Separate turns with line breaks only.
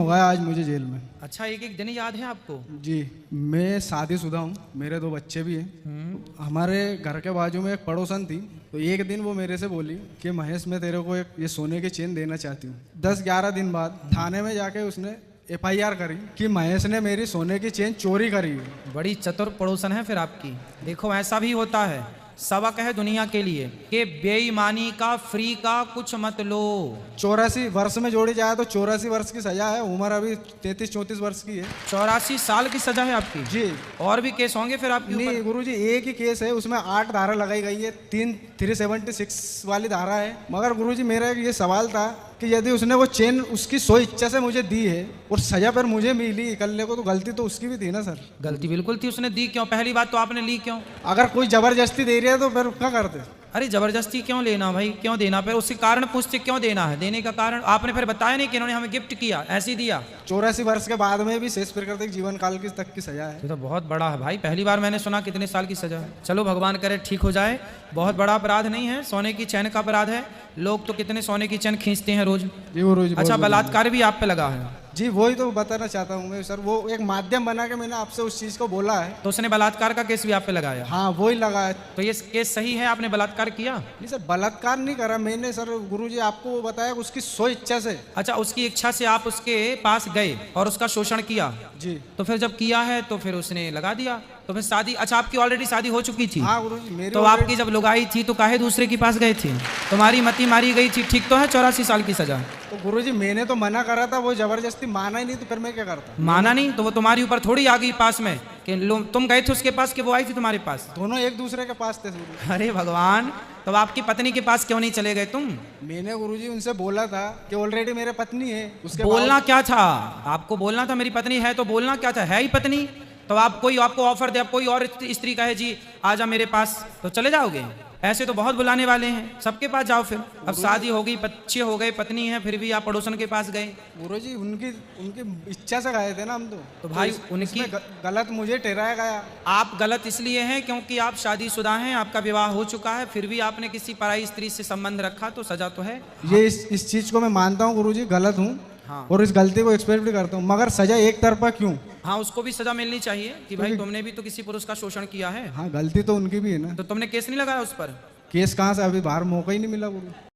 हुआ है आज मुझे जेल में।
अच्छा, एक एक दिन याद है आपको?
जी, मैं शादीशुदा हूँ, मेरे 2 बच्चे भी हैं। हमारे घर के बाजू में एक पड़ोसन थी, तो एक दिन वो मेरे से बोली कि महेश मैं तेरे को एक ये सोने की चेन देना चाहती हूँ। 10-11 दिन बाद थाने में जाके उसने FIR करी कि महेश ने मेरी सोने की चेन चोरी करी है।
बड़ी चतुर पड़ोसन है फिर आपकी। देखो ऐसा भी होता है, सबक है दुनिया के लिए कि बेईमानी का फ्री का कुछ मत लो।
84 वर्ष में जोड़ी जाए तो 84 वर्ष की सजा है, उम्र अभी 33-34 वर्ष की है।
84 साल की सजा है आपकी?
जी।
और भी केस होंगे फिर आपके ऊपर?
नहीं गुरुजी, एक ही केस है, उसमें 8 धारा लगाई गई है, 376 वाली धारा है। मगर गुरुजी मेरा ये सवाल था कि यदि उसने वो चेन उसकी सो इच्छा से मुझे दी है और सजा पर मुझे मिली इकल्ले को, तो गलती तो उसकी भी थी ना सर।
गलती बिल्कुल थी, उसने दी क्यों? पहली बात तो आपने ली क्यों?
अगर कोई जबरदस्ती दे रही है तो फिर क्या करते?
अरे जबरदस्ती क्यों लेना भाई, क्यों देना? फिर उसके कारण पूछते क्यों देना है, देने का कारण आपने फिर बताया नहीं कि इन्होंने हमें गिफ्ट किया, ऐसे ही दिया।
84 वर्ष के बाद में भी शेष प्रकृति जीवन काल की तक की सजा है।
ये तो बहुत बड़ा है भाई, पहली बार मैंने सुना कितने साल की सजा है। चलो भगवान करे ठीक हो जाए, बहुत बड़ा अपराध नहीं है, सोने की चैन का अपराध है। लोग तो कितने सोने की चैन खींचते हैं रोज।
जी गुरुजी।
अच्छा, बलात्कार भी आप पे लगा है?
जी वही तो बताना चाहता हूँ मैं सर, वो एक माध्यम बना के मैंने आपसे उस चीज को बोला है।
तो उसने बलात्कार का केस भी आप पे लगाया?
हाँ वही लगा है।
तो ये केस सही है, आपने बलात्कार किया?
नहीं सर, बलात्कार नहीं करा मैंने सर, गुरुजी आपको वो बताया उसकी सो इच्छा से।
अच्छा, उसकी इच्छा से आप उसके पास गए और उसका शोषण किया?
जी।
तो फिर जब किया है तो फिर उसने लगा दिया, तो फिर शादी? अच्छा, आपकी ऑलरेडी शादी हो चुकी थी?
हाँ गुरुजी मेरी।
तो आपकी जब लुगाई थी तो काहे दूसरे के पास गए थे? तुम्हारी मती मारी गई थी, ठीक तो है? 84 साल की सजा।
तो गुरुजी मैंने तो मना करा था, वो जबरदस्ती माना ही नहीं, तो फिर मैं क्या करता?
माना नहीं तो वो तुम्हारी ऊपर थोड़ी आ गई पास में कि तुम गए थे उसके पास कि वो आई थी तुम्हारे पास?
दोनों एक दूसरे के पास थे गुरुजी।
अरे भगवान, तो आपकी पत्नी के पास क्यों नहीं चले गए तुम?
मैंने गुरुजी उनसे बोला था कि ऑलरेडी मेरे पत्नी है, उसके
बोलना क्या था आपको? बोलना था मेरी पत्नी है, तो बोलना क्या था? है ही पत्नी। तो आप कोई आपको ऑफर दे, आप कोई और स्त्री कहे जी आजा मेरे पास, तो चले जाओगे? ऐसे तो बहुत बुलाने वाले हैं, सबके पास जाओ फिर। अब शादी हो गई, बच्चे हो गए, पत्नी है, फिर भी आप पड़ोसन के पास गए?
गुरुजी उनकी इच्छा से गए थे ना हम
तो भाई उनकी
गलत मुझे ठहराया गया।
आप गलत इसलिए हैं क्योंकि आप शादीशुदा हैं, आपका विवाह हो चुका है, फिर भी आपने किसी पराई स्त्री से संबंध रखा, तो सजा तो है।
ये इस चीज को मैं मानता हूँ गुरुजी, गलत हूँ।
हाँ।
और इस गलती को एक्सपेक्ट भी करता हूँ, मगर सजा एक तरफा क्यों?
हाँ, उसको भी सजा मिलनी चाहिए कि भाई तुमने भी तो किसी पुरुष का शोषण किया है।
हाँ गलती तो उनकी भी है ना।
तो तुमने केस नहीं लगाया उस पर?
केस कहाँ से, अभी बाहर मौका ही नहीं मिला गुरु।